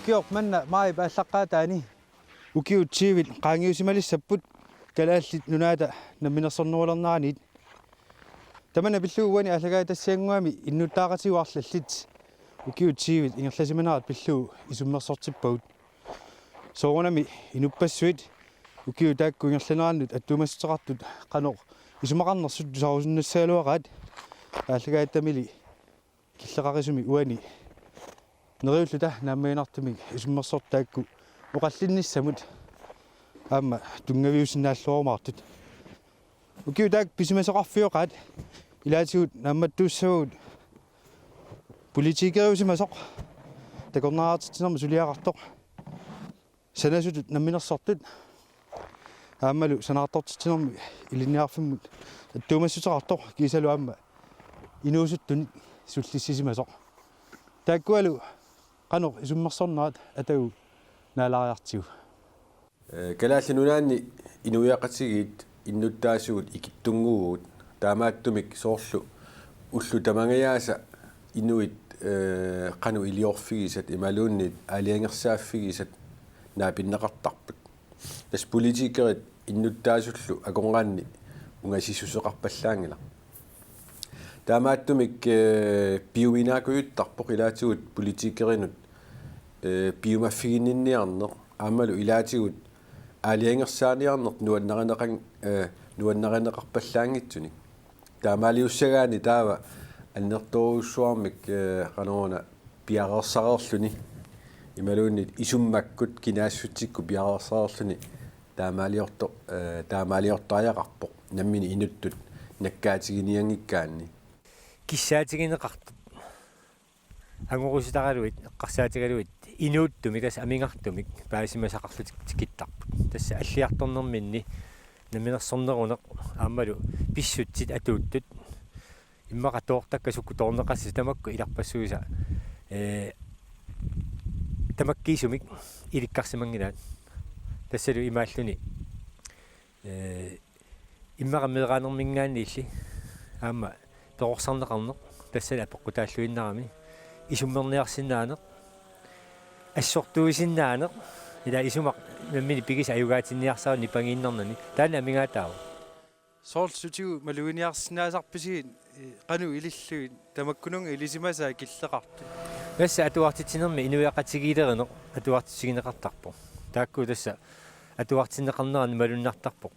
ukior manna mai baallaqqaataani ukiutsiivit qaangiusimalissapput kalaallit nunaata namminersornuulernaaniit tamana pilluuwani allagaai tassianguami innuttaaqatiuarlallit ukiutsiivit ingerlasimanaarat pilluu isummersortippagut soorunami inupassuit ukiu taakku ingerlanaarnut attuumassuteqartut qanoq isumaqarnersut tusaarusunnassaaluaqaat allagaai tamili killeqarisumi uani neriulluta naammainartumik isummersortaakku oqallinnissamut aamma tungaviusinnaalluorumaartut ukiu taak pisimasoqarfioqaat ilaatigut naammattuussagut politiikeriusimasoq takornaraartittinerma suliaqartoq sanasutut namminersortut aammalu sanaartortittinermi ilinniarfimmut attuumassuteqartoq kiisalu aamma inuusuttunit sullissisimasoq taakkualu qanoq isummersornaat atagu naalariartigu kalaallununaanni inuiaqatigiit innuttaasugut ikittunguugut taamaattumik soorlu ullu tamangayaasa inuit qanu iliorfigisat imaluunnit aliangersaafigisat naapinneqartarput tas politiikerit innuttaasullu akongaanni ungasissuseqarpallaangila taamaattumik piuminaakuyuttarpoq ilaatigut politiikerinut piumaffiginninniarneq aammalu ilaatigut aliangersaaniarneq nuannaqaneqarpallaangitsunik taamaaliussagaani taava аннерторуссуармик канаруна пиареерсареерлүни ималууннит исуммаккут кинаассутсикку пиареерсареерлүни таамаалиортариақарпоқ наммини инуттут наккаатигиниангиккаанни киссаатигинеқартут ангоруситаралуит эққарсаатигалуит инууттумик тас амингартумик паасимасақарлутик тикиттарпут тасса аллиарторнерминни наминерсорнерунеқ ааммалу писсутсит атууттут иммақатоортакка суккуторнеқасси тамакку иларпассуиса тамаккиисумик иликкарсимангилаат тассалу имааллуни иммақаммеераанермингаанни илли аама тоорсарнеқарнеқ тассала апоққутааллуиннарами исуммерниарсинаанеқ ассортуисиннаанеқ ила исумақ наммини пигис аюгаатинниарсаарни пангииннернани таана амингаатаава соорсутигу малуиниарсинаасарписигит qanu ililluit tamakkununga ilisимасаа киллеқарту тасса атуартитсинерми инуяқатигилерине атуартитсигинеқартарпо таакку тасса атуартиннеқарнерани малуннартарпо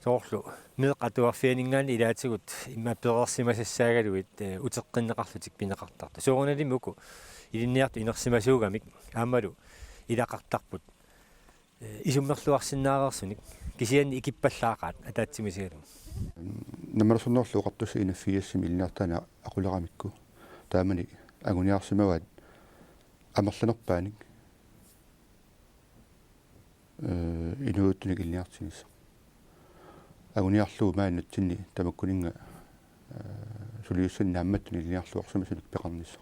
соорлу меқ атуарфианингаани илаатигут имма перерсимасассаагалуит утеққиннеқарлутик пинеқартарта соорналимуку илинниарту инерсимасуугамик аамалу илақартарпут исуммерлуарсиннаарерсуник кисианни икиппаллаақаат атаатсимисигалу намерсуннерлу qартусси инаффиассими илниартаана aquleramikku таамани агуниарсимават амерланерпааник инууттуник илниартинисса агуниарлуу мааннутсинни тамаккунинга сулиуссанна амматтуни илниарлуарсимасуник пеқарнисса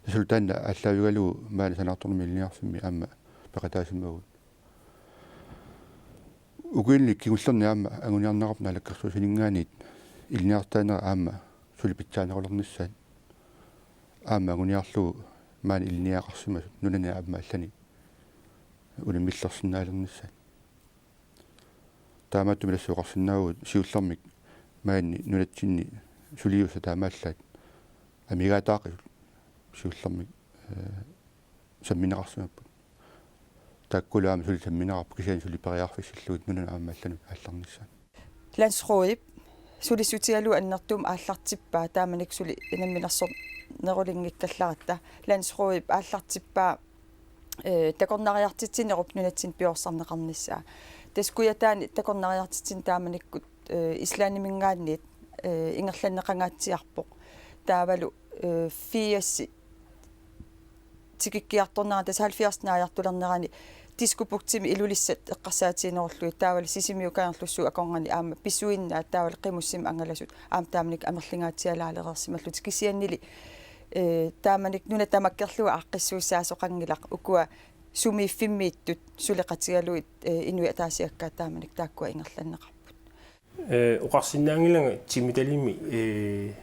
султаанна аллаавигалуу маана санаарторнми илниарфимми аама пеқатаасиммагут угуинли кигуллерни аама агуниарнеқарпна алаккерсуусинингаанит илниартаанера аама сулипитсаанерулерниссаат аама агуниарлуу маани илниақарсимасу нунани аама аллани улиммиллерсинаалерниссаат таамааттумилассуоқарсинаагут сиуллермик маани нунатсинни сулиуса таамааллаат амигаатаақи сиуллермик самминеқарсимаппут таккулаама сули самминеқарпу кисаани сулипериарфиссиллуут нунана аама аллани аалларниссаат лансрууип сулисутигалу аннертуум ааллартиппаа тааманик сули инамминерсор нерулингиккалларатта лансрууип ааллартиппаа такорнариартитсинеруп нунатсин пиорсарнеқарниссаа таскуятаани такорнариартитсин тааманиккут ислаанимингаанниит ингерланнеқангаатсиарпоқ таавалу фиасси тикиккиарторнаа тас 70-нааяртулернерани тискупуктими илулиссат эққарсаатиинеруллуи таавал сисимиукаарлуссу аконгани аама писсуиннаа таавал қимуссим ангаласут аама тааманик амерлингаатсиалаалерерсималлут кисианнили тааманик нуна тамаккерлуа аққиссуиссаасоқангилақ укуа сумииффиммииттут сулеқатигалуит инуи таасиаккаа тааманик тааккуа ингерланнеқарпут оқарсинаангилага тимиталими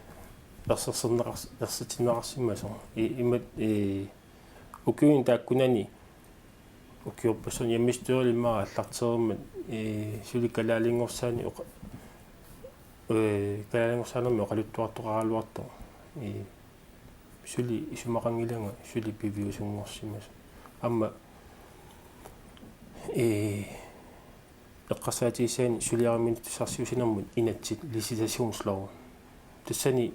персерсернеқарсатиннеқарсимасо имат укуин тааккунани укиорпассон яммистуалиммара аллартермат суликалаалингорсаани калаалингорсаанерми оқалуттуартоқаралуарто сули исумақангиланга сули пивиусунгорсимас амма эққарсаатигисаани сулиараммини туссарсиусинэрмут инатсит лиситасиумслоо тассани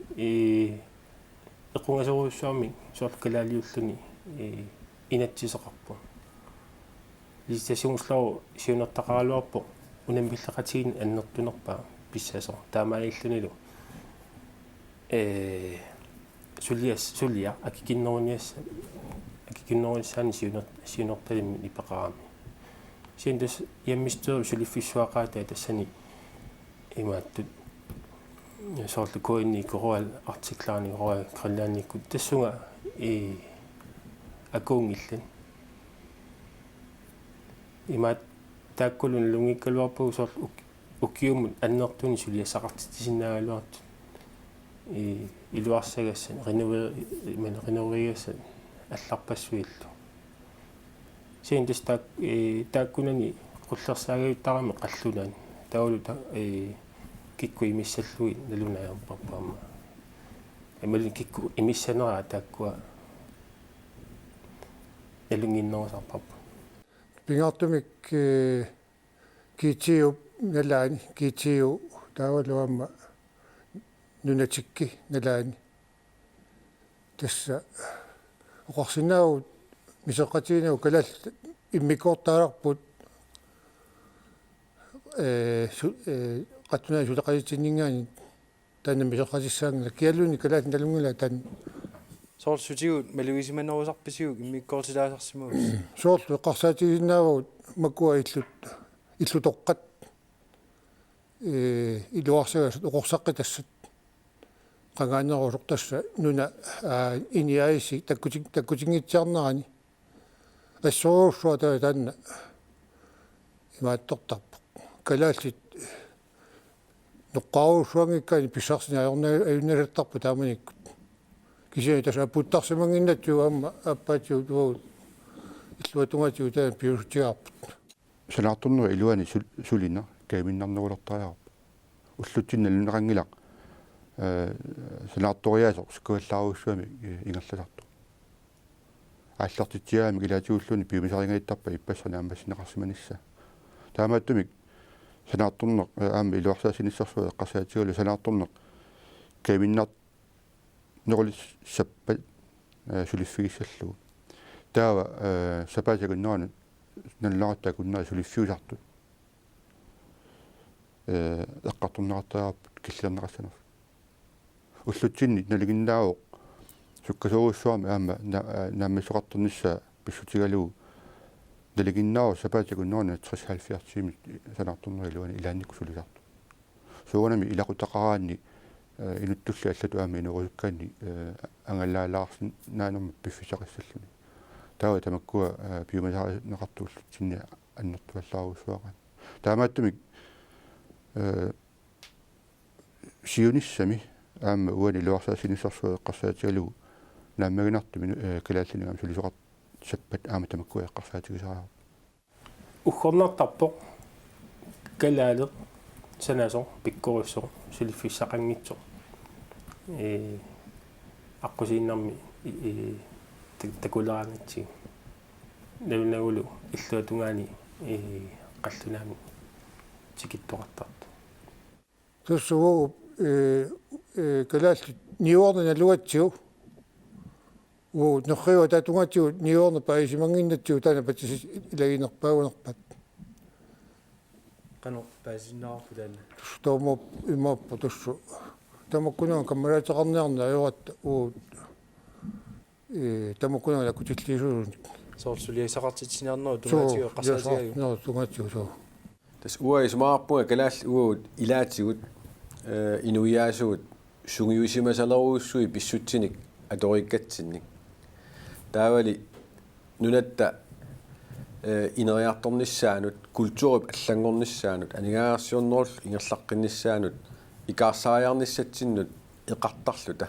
эққунгасоруссуарми сооркалаалиуллуни инатсисеқарпу лиситасиумслоо сиунертақаралуарпо унаммиллақатигин аннертунерпаа писсасо таамаиллунилу сулиа акикиннеруниссаани сиунерталимми ипеқарами синдас яммистуеру сулиффиссуақаатаа тассани имааттут соорлу коинни коруал артиклаани коруа криллаанниккут тассунга акуунгиллан имаат тааккулун лунгиккалуарпуг соорлу уккиумут аннертуни сулиассақартитисиннаагалуарту илуарсагассан ринуверигассан алларпассуиллу синдис тааккунани qullersaagiuttарами qallunaani таулу кикку имиссаллуи налунаярпарпаама амали кикку имиссанераа тааккуа элунгиннерусарпарпа пингартумик китиу налаани китиу таавалуамма нунатикки налаани тасса оқарсинаагу мисеқатиинау калал иммикортаарпут qatuna sulaqqajitsinningaani taanna misuqqasissaangla kialluuni kalaat nalungula taan soorlutigut maluisimannerusarpisigut immiikkoortilaasarsimuus soorlu eqqarsaatigisinnaavagut makkua illutoqqat iluarsagasut oqorsaqqi tassat qangaanerusuq tassa nuna iniaisi takkutingitsiarnerani ассоруссуа таанна имааттортарпо калааллит ноққаруссуангиккаани писсарсини аюнналаттарпу тааманиккут кисиани таса путтарсимангиннатсуг амма аппаатиу тугу иллуатунгатиу таан пиусутигарпут санаартуннуа илуани сулина каиминнарнерулертариарпу уллутсинналунеқангилақ санаарториаасо скуаллааруссуами ингерласарту аллартитсиаами килаатиуллуни пиумисарингайттарпа иппассана аммассинеқарсиманисса таамааттумик санаартурнеқ аами илуарсаасиниссарсуа эққарсаатигалу санаартурнеқ кавиннар нерулиссаппат сулиффигиссаллугу таава сапаатагуннаана налларатаакуннаа сулиффиусартут эққартурнеқартааппут киллернеқассанерф уллутсинни налигиннаавоқ суккасоруссуарми аама нааммисоқартэрнissaа писсутигалугу далигиннаава сапаатагуннаана 30-70 санаартурнерилуани илаанникку сулисарту суунами илақутақараанни инуттулли аллату аами инерусуккаанни ангаллаалаарсин наанерма пиффисақиссаллуни таава тамаккуа пиумасаарнеқартууллутсинни аннертуаллааруссуараан таамааттумик сиуниссами аама уани луарсаасинissarсуа эққарсаатигалугу нааммагинартуми калааллинигаам сулисоқарт саппат аама тамаккуа эққарсаатигисараа ухорнартарпо калаале санасо пиккориссо сулиффиссақангитсо аққусииннарми такулераангитси навнагулу иллуатунгаани қаллунаами тикиттоқартарту туссугу калаалли ниуорна налуатсиу уу нохриуа татунгатиу ниуорна паисимангиннатсиу таана патсис илагинерпаагунерпат qanu paasinnaarufu taanna тоомо имааппу туссу тамаккунаа каммалаатеқарниарна аюратта уу тамаккунаа лакутиллисуун soorsuliasaqartitsinarnerу tungaatigu eqqarsaatigayu ноо тунгатиу соо тас уаисмаарпунга калаал уут илаатигут инуяасуут сунгиусимасалеруussui писсутсиник аториккатсинник таавали нунатта инериарторнissaanut культурип аллангорнissaanut анигаарсиорнерул ингерлаққиннissaanut икаарсариарниссатсиннут эқартарлута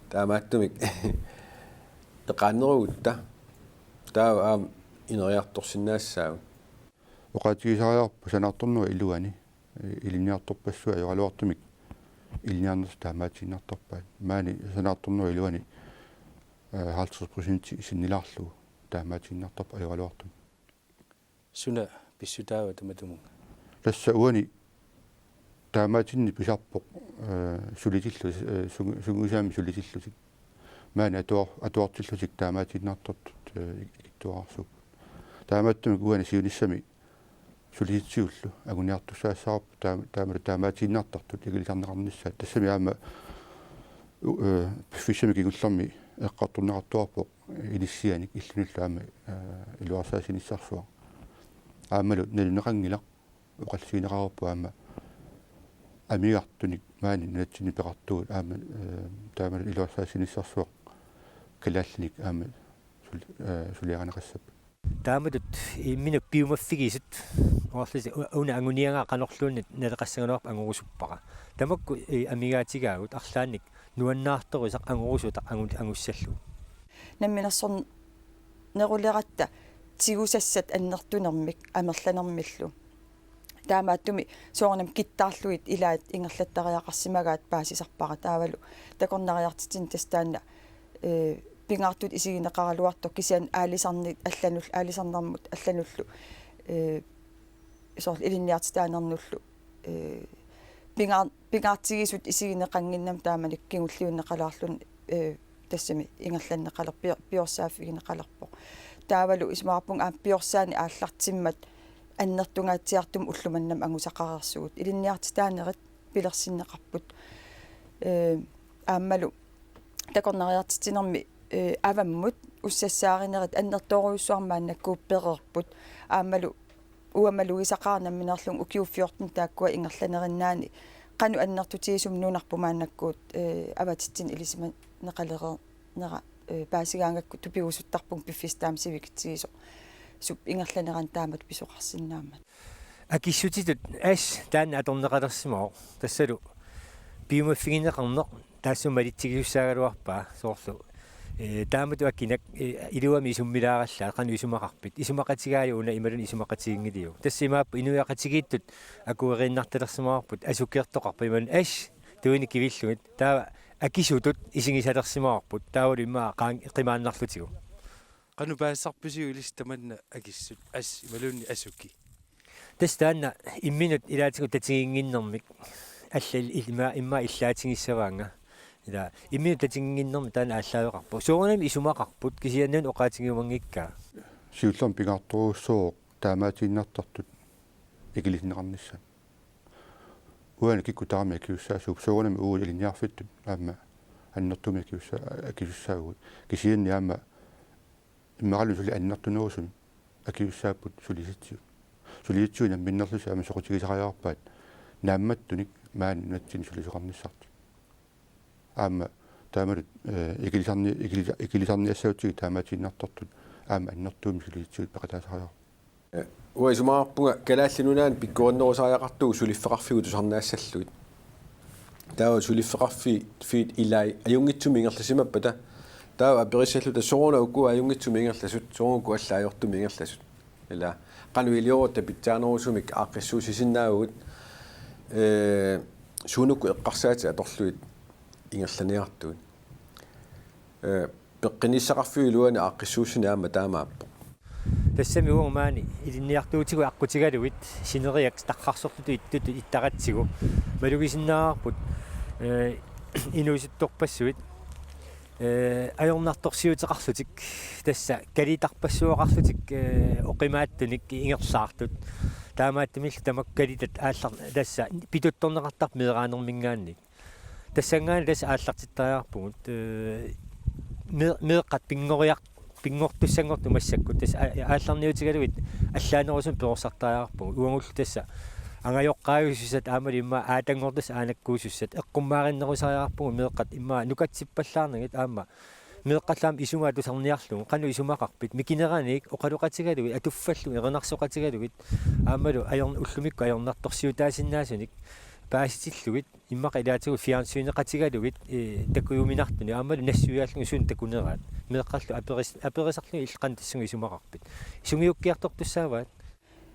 таамааттумик eqaanerugutta taa ineriartorsinnaassaagu oqaatigisariarpu sanaartornua iluani iliniartorpassua yoraluartumik iliniarnersu taamaatiinartorpaat maani sanaartornua iluani 50% sinnilaarlugu taamaatiinartorpa yoraluartum suna pissutaawa tamatumunga tassa uani taamaatinni pisarpoq sulitillu sungusaami sulitillusik maani atuartillusik taamaatiinartortut iktuarsup taamaattumik uani siunissami sulitsiullu aguniartussaassarap taamaatiinartartut igilisarneqarnissaat tassami aama fissami kigullermi eqqarturneqartuarpoq ilissianik illunullu aama iluarsaasinissarsuaq aamalu naluneqangilaq uqallisiineqaruppu aama amigartunik maani natsini peqartugut aama taamalu iluarsaasinissarsuaq kalaallinik aama suliaqaneqassap taamatut imminuk piumaffigisut orlisi una angunianga qanorluunit naleqassaganuarpa angurusuppaqa tamakku amigaatigagut arlaannik nuannaartorisaq angurusuta angussallu намминерсорн нерулератта тигусассат аннертунермик амерланермиллу таамааттуми соорнам киттаарлуит илаат ингерлаттариақарсимагаат паасисарпара таавалу такорнариартитин тастаанна пингаартут исигинеқаралуарто кисиан аалисарнит алланул аалисарнармут аллануллу соор илинниартитаанернуллу пингаартигисут исигинеқангиннам тааманик кигуллиуннеқалаарлун тассами ингерланнеқалер пиорсааффигинеқалерпо таавалу исмаарпун пиорсаани ааллартиммат аннертунгаатсиартум уллуманнам ангусақарерсугут илинниартитаанерит пилерсиннеқарпут ааммалу такорнариартитинерми аваммут уссассааринерит аннерторуйуссуармааннаккуу перерпут ааммалу уамалуисақарнамминерлун укиуффиортун тааккуа ингерланериннаани qanu annertutiisum nunarpumaannakkuut avatitsin ilisima neqalerer nera paasigaangakku tupigusuttarpung piffistaam siviktigiso sup ingerlaneran taamat pisuqarsinnaammat akissutitut as taanna atorneqalersimao tassalu piumaffigineqarneq taassumalitsigisussaaгаluarpaa soorlu taamatu akkinak iluami isummilaarallaa qanu isumaqarpit isumaqatigaaliuna imalun isumaqatigiнгилиу тассимааппу инуяqatigiittut акуерииннарталерсимаарпут асуккиертоqarpa imalun as tuuni kivillugit taa akisutut isingисалерсимаарпут таавалу имаа qaang qimaannarlutigu qanu paassarpisiu ilistamanna akissut as imalunni asukki тастанна имминут илаатигу татигингиннэрмик аллал имма иллаатигиссаваанга ила имминут татигингиннэрми таана аллаавеқарпу суунами исумақарпут кисианнун оqaатигиумангикка сиуллам пингаарторуссоо таамаатииннартартут игилисинеқарнisса уана киккутаарми акиуссаасууп суунами uu илинниарфиттут аама аннертуми акиуссаагут кисианни аама иммаралу сули аннертунерусум акиуссааппут сулиситсуина миннерлуси аама соқутигисариарпаат наамматтуник маани натсини сулисеқарниссарти аама таамалут игилисарниассаутсиги таамаатииннартартут аама аннертуми сулиситсуит пеқатаасариар уисумаарпунга калааллинунаан пиккуаннерусариақартугу сулиффеқарфигу тусарнаассаллуит таава сулиффеқарфи фиит илай аюнгитсуми ингерласимаппата таава апериссаллута соруна укку аюнгитсуми ингерласут сорунку аллаajortumi ингерласут ила qanуилиорта питсаанерусумик ааққиссуусисиннаагут суунукку эққарсаати аторлуит ингерланиартуит пеққиниссақарфигулуани ааққиссуусини аама таамааппо тассами уумаани илинниартуутигу аққутигалуит синериак таққарсортуту иттуту иттаратсигу малугисиннаарпут инуисутторпассуит ajornartorsiuteqarlutik tassa kalitarpassuoqarlutik oqimaattunik ingersaartut taamaattimil tamakkalitat aallar tassa pituttorneqartar meeraanermingaannik tassangaan tassa aallartittariarpugut meeqqat pingortussangortu massakkut tassa aallarniutigaluit allaanerusum peorsartariarpugut uangullu tassa angajoqqaajussat aamali imma aatangortus aanakkuusussat eqqummaarinnерусариарпугу meeqqat imma nukatsippallarnagit aamma meeqqallaam isumaatuserniarlugu qanu isumaqarpit mikineraniik oqaluqatigalugi atuffallu erinarsoqatigalugi aammalu ajorn ullumikku ajornartorsiutaasinnaasunik paasitillugit immaqa ilaatigu fiansuineqatigalugit takuyuminartuni aammalu nassuiaallugu suun takuneraat меэккарлу аперисарлу иллқан тассуги исумақарпит исунгиуккиартортуссааваат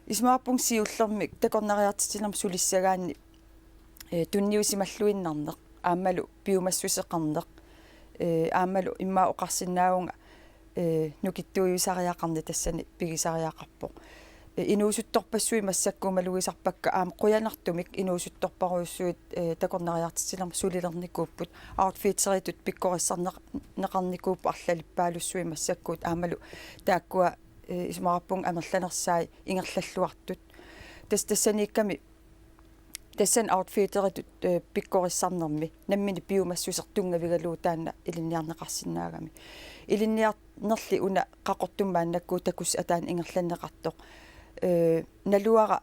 исмаарпунг сиуллермик такорнариартитилерм сулиссагаанни тунниусималлуиннарнеқ аамалу пиумассусеқарнеқ аамалу иммаа оқарсинаагунга нукиттуйусариақарни тассани пигисариақарпоқ инуусутторпассуи массаккумалуисарпакка аама қуянартумик инуусутторпаруйуссуит такорнариартитилерм сулилерникууппут аутфитсеритут пиккориссарнеқарникууппу арлалиппаалуссуи массаккуут аамалу тааккуа исмаарпунг амерланерсаи ингерллаллуартут тассаникками тассан аутфитеритут пиккориссарнерми наммини пиумассусертунгавигалуу таана илинниарнеқарсинаагами илинниарнерли уна қақортуммааннаккуу такус атаан ингерланнеқартоқ налуара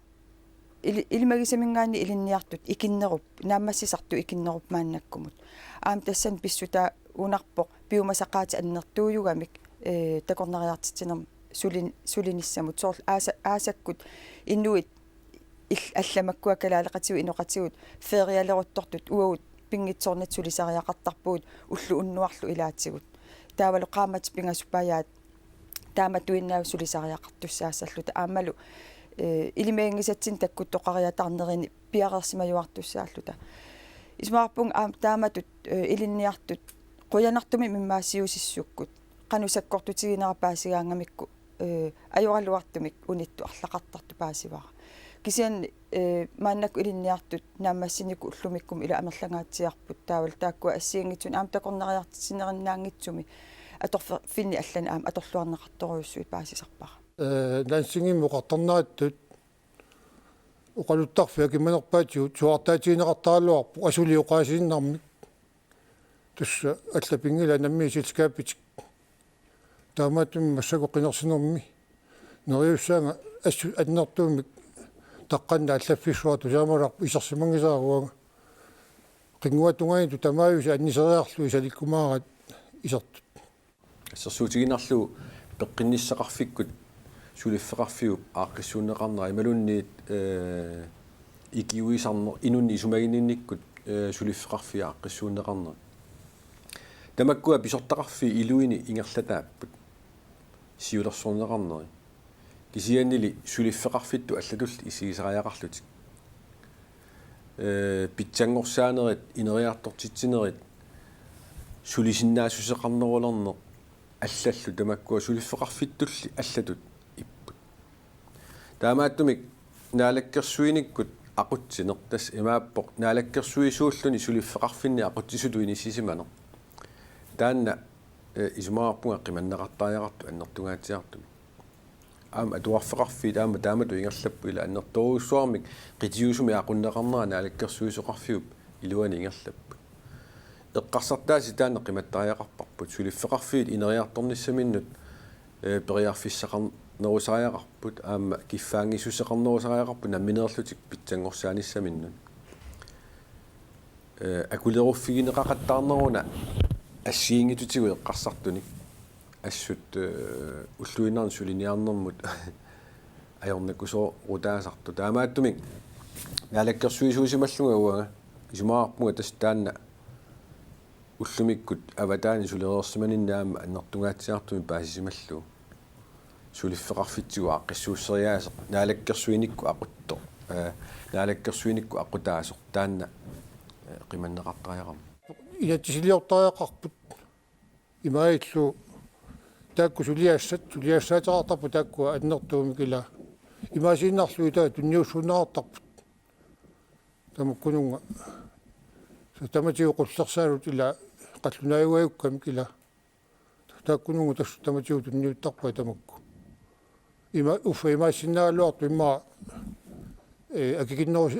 илмагисамингаани илинниартут икиннеруп нааммассисарту икиннеруп мааннаккумут аам тассан писсута унарпоқ пиумасақаати аннертууюгамик такорнариартитинерм сулиниссамут соор аасаккут иннуит алламаккуа калаалеқатигу иноқатигут фериалеруттортут уагут пингитсорнат сулисариақартарпуут уллу уннуарлу илаатигут таавалу qaamат пингасуппаяат тааматуиннаав сулисариақартуссаассаллута аамалу илимеингисатсин таккут тоқариатарнерини пиарерсимаюартуссааллута исмаарпунг аам тааматут илинниартут қуянартуми миммаассиусиссуккут qanusakkortutiginera paasigaangamikku ajoralluartumik unittu arlaqartartu paasivara kisian maannakku ilinniartut naammassinikku ullumikkum ila amerlangaatsiarput taawal taakkua assiingitsun aam takornariartisinerinnaangitsumi atorfinni allani aam atorluarneqartoruussuit paasisarpara нансингимму qattarnaattut uqaluttarfia kimmanerpaatiut suartaatiineqartaalluarpu asuliuqaasinnarmik tussa allapingila nammi silskaapitik таамаатум массаку qinерсинерми нериуссаанга ассу аннертуумик таққанна аллаффиссуату саамаларпу исерсимангисааруага qinguatungaitu тамааюса аннисериарлу исаликкумаарат исертут ассерсуутигинарлу пеққинниссақарфиккут сулиффеқарфиуп ааққиссуунеқарнера ималунниит икиуисарнер инунни исумагининниккут сулиффеқарфиа ааққиссуунеқарнера тамаккуа писортақарфи илуини ингерлатааппут сиулерсорнеқарнери кисианнили сулиффеқарфитту аллатулли исигисариақарлутик питсангорсаанерит инериартортитсинерит сулисиннаасусеқарнерулерне аллаллу тамаккуа сулиффеқарфиттулли аллатут иппут таамааттумик наалаккерсуиниккут ақутсинер тас имааппоқ наалаккерсуисууллуни сулиффеқарфинни ақутсисуту инисисиманер таанна исмаарпунга қиманнеқартариақарту аннертунгаатсиарту аама атуарфеқарфи таамату ингерлаппу ила аннерторуссуармик қитиусуми ақуннеқарнера наалаккерсуисоқарфиуп илуани ингерлаппу эққарсартааси таанна қиматтариақарпарпут сулиффеқарфиит инериарторниссаминнут периарфиссақарнерусариақарпут аама киффаангисусеқарнерусариақарпут намминерлутик питсангорсааниссаминнут акулеруффигинеқақаттаарнеруна ассиингитутигу эққарсартуник ассут уллуиннарн сулиниарнэрмут аёрнаккусоо рутаасарту таамааттумик наалаккерсуисуусималлунга уага исумаарпунга тас таанна уллумиккут аватаани сулереерсиманиннаама аннертунгаатсиартуми паасисималлу сулиффеқарфитсигу ааққиссууссериаасеқ наалаккерсуиникку ақутто наалаккерсуиникку ақутаасеқ таанна қиманнеқартариарам иатисилиортариақарпут имаиллу таакку сулиассаатаартарпу тааккуа аннертуумик ила имаасииннарлу таа тунниуссууннаартарпут тамаккунунга таматиу qullersaalut ila qallunaayuagukkamik ila taakkunungu tassu tamatiу tunniuttarpa tamakku ima uffa imaassinnaaluartu imma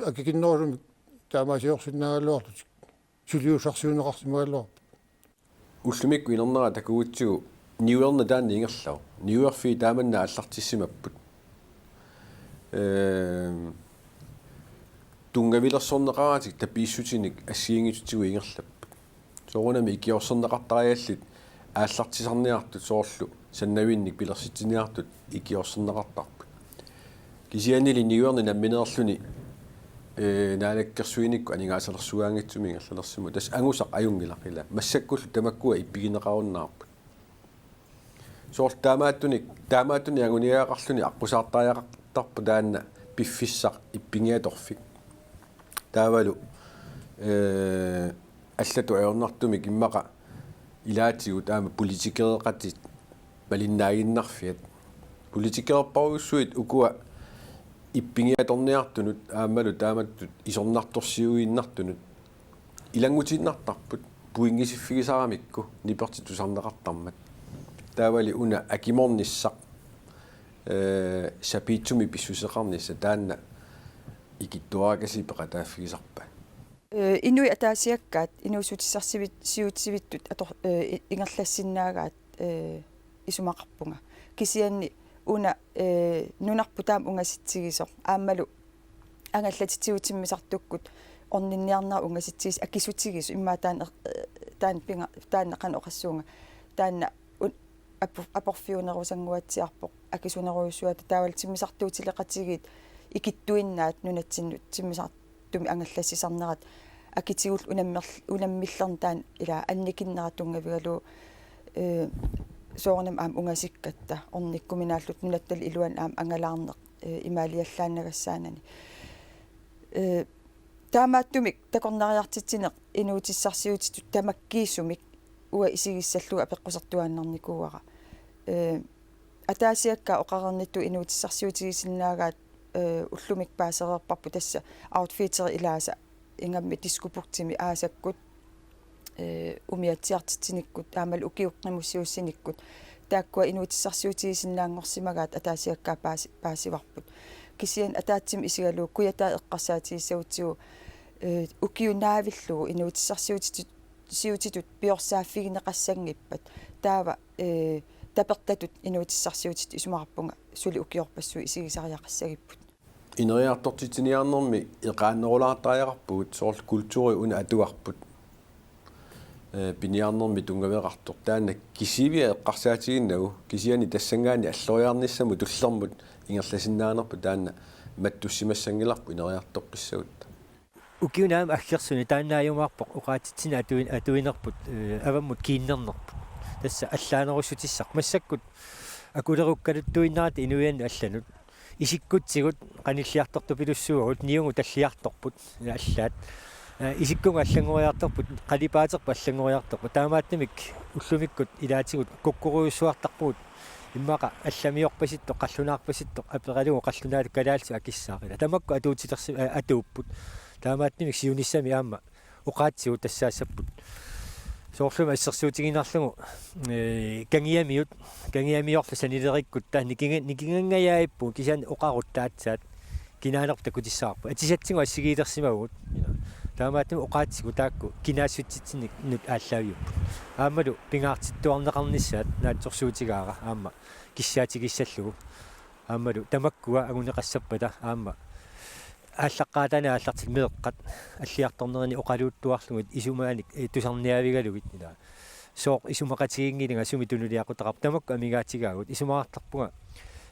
akikinnerusumik taamaasiorsinnaaluartu сулиусарсуунеқарсимагаллуарпут уллумикку инернера такуутсигу ньюерна таанни ингерлау ньюерфи тааманна аллартиссимаппут тунгавилерсорнеқаратик тапииссутиник ассиингитутигу ингерлаппут соорунами икиорсернеқартариаллит ааллартисарниартут соорлу саннавинник пилерситсиниартут икиорсернеқартарпут кисианили ньюерни намминеерлүни наалаккерсуиникку анигаасалерсуаангитсуми ингерлалерсиму тас ангусақ аюнгилақила массаккуллу тамаккуа иппигинеқаруннаарпут soor taamaatuni anguniaqarluni aqusaartaajaqartarpu taanna piffissaq ippingiatorfik taavalu allatu aornartumik immaqa ilaatigu taama politikereqatit malinnaainnarfiat politikerparussuit ukua ippingiatorniartunut aammalu taamattut isornartorsiuinnartunut ilangutinnartarput puingisifigisaramikku nipertitusarneqartarmat taavali una akimornissaq sapiitsumi pissuseqarnissa taanna ikittuarakasi peqataafigisarpa inui ataasiakkaat inuusutissarsivitt siutivittut ator ingerlassinnaagaat isumaqarpunga kisianni una nunarpu taam ungasittigisoq aammalu angallatitiutimmisartukkut orninniarnaa ungasittigis akisutigisu immaa taanneqan oqassuunga taanna aporfiunerusanguatsiarpoq akisuneruissuata taawaltimmisartuutileqatigiit ikittuinnaat nunatsinnu timmisartumi angallassisarnerat akitigul unammillertaan ila annikinneratunggavigalu soornam aam ungasikkatta ornikkuminaallut nunattal iluan aam angalaarneq imaaliallaannagassaanani taamaattumik takornariartitsineq inuutissarsiutitut tamakkiissumik uа isigissalluga apeqqusartuaannarnikuuara ataasiakka oqarernittu inuutissarsiutigisinnaagaat ullumik paasereerparpu tassa outfiteri ilaasa ingammi diskupurtimi aasakkut umiatsiartitsinikkut aamal ukiuqqimussiussinikkut taakkua inuutissarsiutigisinnaangorsimagaat ataasiakkaa paasivarput kisian ataatsimi isigaluu kuyataa eqqarsaatigissautigu ukiunaavillugu inuutissarsiutitut piorsaaffigineqassangippat taava tapertatut inuutissarsiutit isumaqarpunga suli ukiorpassui isigisariaqassagipput ineriartortitiniarnermi eqaannerulaartaajaqarpugut soorl kultuuri una atuarput piniarnermi tungaveqartor taanna kisivia eqqarsaatiginnagu kisiani tassangaani alloriarnissamu tullermut ingerlasinnaanерпу таанна маттуссимассангиларпу инериарторписсагутта укиунаам аггерсуни тааннааюмаарпоқ уqaатитсина атуинерпут аваммут кииннернерпут тасса аллаанерусутиссақ массаккут акулеруккалуттуиннарат инуианну алланут исиккутсигут qanilliartortu pilussuugut niungu talliartorput аллаат исиккунга аллангориарторпут қалипаатерпа аллангориарторпу таамааттамик уллумиккут илаатигут куккуруйуссуартарпугут иммаqa алламиорпаситто qalлунаарпаситто апералугу qalлунаалу калаалсу акиссаақила тамакку атуутилерси атууппут таамааттимик сиуниссами аама уqaatsigu тассаассаппут соорлума ассерсуутигинарлугу кангиамиорла санилериккут таа никингангаяиппу кисаан оқаруттаатсаат кинаанерпа кутиссаарпу атисатсигу ассигиилерсимагут таамааттими уqaatsigu таакку кинаассутситсиник нут ааллаавиуппу аамалу пингаартиттуарнеқарниссаат наатсорсуутигаара аама киссаатигиссаллугу аамалу тамаккуа агунеқассаппата аама ааллаққаатана ааллартил меэққат аллиарторнерини оқалууттуарлугут исумааник тусарниавигалугит ила соо исумақатигингилинга суми тунулиақутақарп тамакку амигаатигаагут исумаартарпуга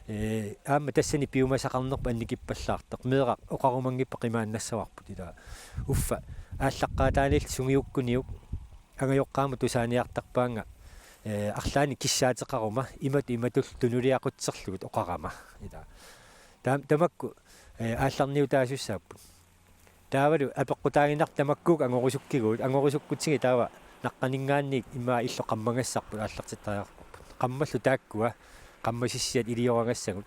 аама тассани пиумасақарнерпа анникиппаллаартеқ меэра оқарумангиппа қимааннассаварпут ила уффа ааллаққаатаанил сунгиуккуниук ангайоққаама тусааниартарпаанга арлаани киссаатеқарума иматул тунулиақутсерлугут оқарама ила тамакку аалларниу таасуссааппут таавалу апеққутаагинар тамаккук ангорусуккутсиги таава наққанингаанник имаа илло қаммагассарпут ааллартиттариарпарпут қаммаллу тааккуа qammasissat ilioragassagут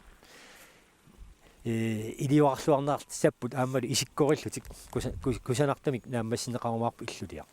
илиоарлуарнаартиссаппут аамалу исиккориллутик кусанартамик нааммассинеқарумаарпу иллулиа